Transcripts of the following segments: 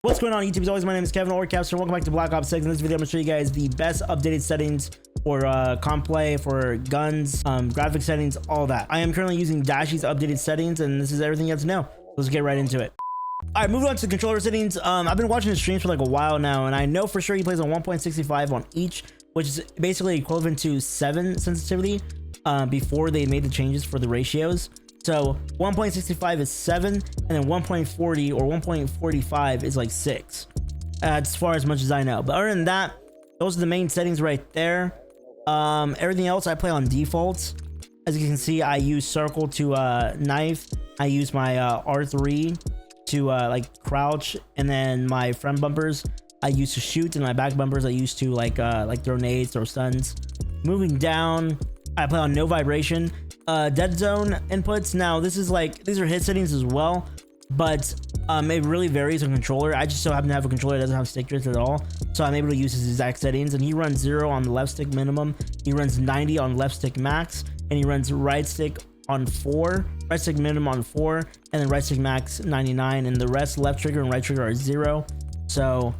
What's going on YouTube? As always, my name is Kevin or Capster. Welcome back to Black Ops 6. In this video, I'm going to show you guys the best updated settings for comp play, for guns, graphic settings, all that. I am currently using Dashy's updated settings, and this is everything you have to know. Let's get right into it. All right, moving on to the controller settings. I've been watching his streams for like a while now, and I know for sure he plays on 1.65 on each, which is basically equivalent to 7 sensitivity before they made the changes for the ratios. So 1.65 is 7, and then 1.40 or 1.45 is like 6, as far as much as I know. But other than that, those are the main settings right there. Everything else I play on defaults. As you can see, I use circle to knife. I use my R3 to like crouch, and then my front bumpers I use to shoot, and my back bumpers I use to like throw nades, throw stuns. Moving down, I play on no vibration. Dead zone inputs. Now this is like, these are hit settings as well, but it really varies on controller. I just so happen to have a controller that doesn't have stick drift at all, so I'm able to use his exact settings. And he runs 0 on the left stick minimum, he runs 90 on left stick max, and he runs right stick on 4, right stick minimum on 4, and then right stick max 99, and the rest, left trigger and right trigger, are 0. So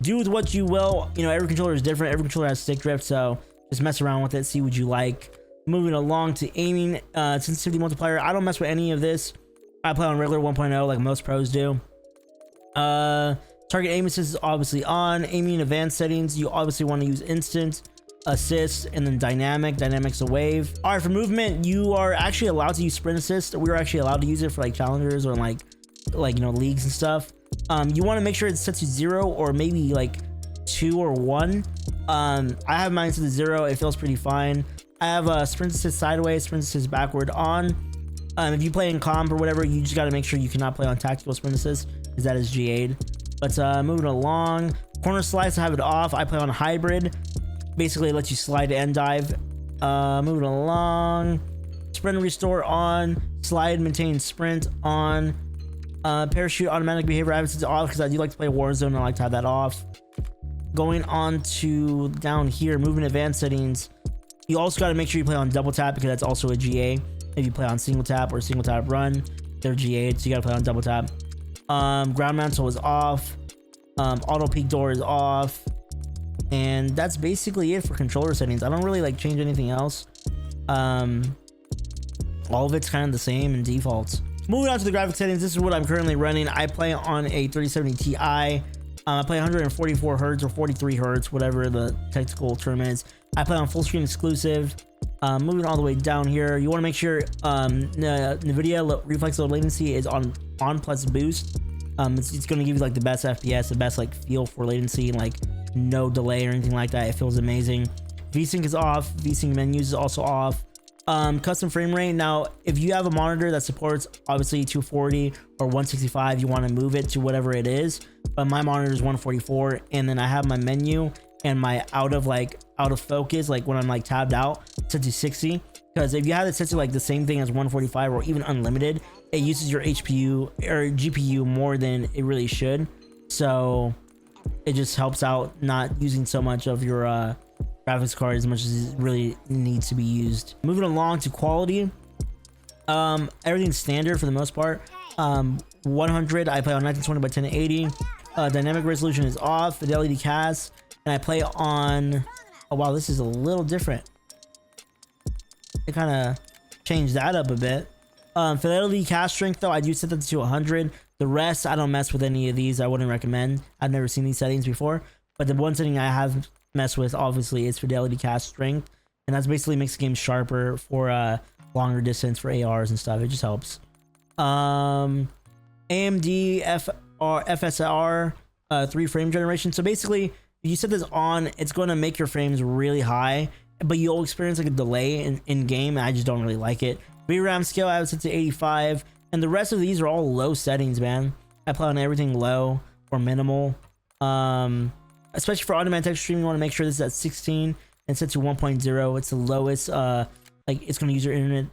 do with what you will. You know, every controller is different, every controller has stick drift, so just mess around with it, see what you like. Moving along to aiming, sensitivity multiplier. I don't mess with any of this. I play on regular 1.0 like most pros do. Target aim assist is obviously on. Aiming advanced settings, you obviously want to use instant, assist, and then dynamic's a wave. All right, for movement, you are actually allowed to use sprint assist. We were actually allowed to use it for like challengers or like you know, leagues and stuff. You want to make sure it's set to 0 or maybe like 2 or 1. I have mine set to 0. It feels pretty fine. I have a sprint assist sideways, sprint assist backward on. If you play in comp or whatever, you just got to make sure you cannot play on tactical sprint assist, because that is G8. But moving along, corner slice, I have it off. I play on hybrid. Basically, it lets you slide and dive. Moving along, sprint and restore on. Slide, maintain sprint on. Parachute automatic behavior, I have it off because I do like to play Warzone and I like to have that off. Going on to down here, movement advanced settings. You also got to make sure you play on double tap, because that's also a GA. If you play on single tap or single tap run, they're GA, so you got to play on double tap. Ground mantle is off. Auto peek door is off. And that's basically it for controller settings. I don't really like change anything else. All of it's kind of the same in defaults. Moving on to the graphic settings, this is what I'm currently running. I play on a 3070 Ti. I play 144 Hz or 43 Hz, whatever the technical term is. I play on full screen exclusive. Moving all the way down here, you want to make sure NVIDIA reflex low latency is on plus boost. It's going to give you like the best FPS, the best like feel for latency, like no delay or anything like that. It feels amazing. VSync is off. VSync menus is also off. Custom frame rate. Now, if you have a monitor that supports obviously 240 or 165, you want to move it to whatever it is. But my monitor is 144, and then I have my menu and my out of focus, like when I'm like tabbed out, set to 60. Because if you have it set to like the same thing as 145 or even unlimited, it uses your HPU or GPU more than it really should. So it just helps out not using so much of your graphics card as much as it really needs to be used. Moving along to quality, everything's standard for the most part. 100, I play on 1920 by 1080. Dynamic resolution is off. Fidelity cast, and I play on, oh wow, this is a little different. It kind of changed that up a bit. Fidelity cast strength though, I do set that to 100. The rest, I don't mess with any of these. I wouldn't recommend. I've never seen these settings before, but the one setting I have messed with obviously is fidelity cast strength, and that's basically makes the game sharper for longer distance for ARs and stuff. It just helps. AMD FSR 3 frame generation. So basically, if you set this on, it's going to make your frames really high, but you'll experience like a delay in game, and I just don't really like it. VRAM scale, I have it set to 85, and the rest of these are all low settings, man. I play on everything low or minimal. Especially for on-demand text streaming, you want to make sure this is at 16 and set to 1.0. It's the lowest. Like it's going to use your internet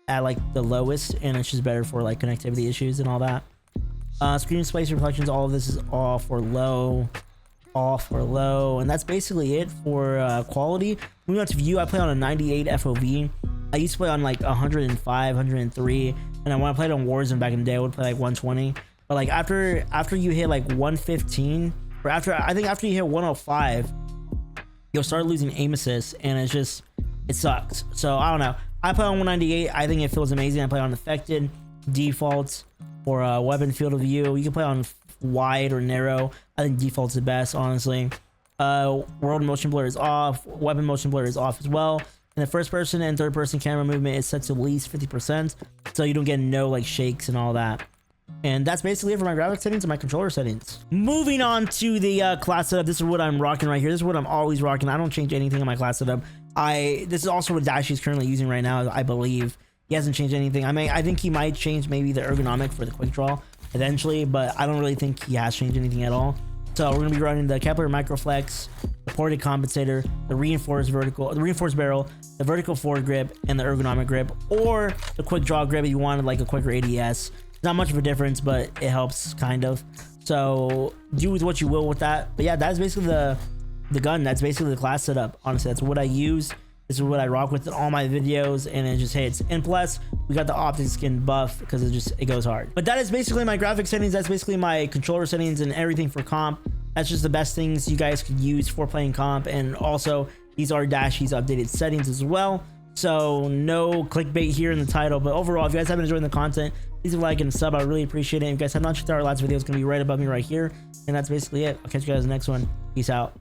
at like the lowest, and it's just better for like connectivity issues and all that. Screen space reflections, all of this is off or low, and that's basically it for quality. Moving on to view, I play on a 98 FOV. I used to play on like 105, 103, and when I played on Warzone back in the day, I would play like 120. but like after you hit like 115, or I think after you hit 105, you'll start losing aim assist, and it sucks. So I don't know. I play on 198. I think it feels amazing. I play on affected, defaults, or weapon field of view. You can play on wide or narrow. I think default's the best, honestly. World motion blur is off. Weapon motion blur is off as well. And the first person and third person camera movement is set to at least 50%, so you don't get no like shakes and all that. And that's basically it for my graphics settings and my controller settings. Moving on to the class setup. This is what I'm rocking right here. This is what I'm always rocking. I don't change anything in my class setup. This is also what Dashy is currently using right now, I believe. He hasn't changed anything. I think he might change maybe the ergonomic for the quick draw eventually, but I don't really think he has changed anything at all. So we're gonna be running the Kepler Microflex, the ported compensator, the reinforced barrel, the vertical forward grip, and the ergonomic grip, or the quick draw grip if you wanted like a quicker ADS. Not much of a difference, but it helps kind of. So do with what you will with that. But yeah, that's basically the gun. That's basically the class setup. Honestly, that's what I use. This is what I rock with in all my videos, and it just hits. And plus, we got the OpTic skin buff because it goes hard. But that is basically my graphic settings. That's basically my controller settings and everything for comp. That's just the best things you guys could use for playing comp. And also, these are Dashy's updated settings as well. So no clickbait here in the title. But overall, if you guys have been enjoying the content, please like and sub. I really appreciate it. If you guys have not checked out our last video, it's going to be right above me right here. And that's basically it. I'll catch you guys in the next one. Peace out.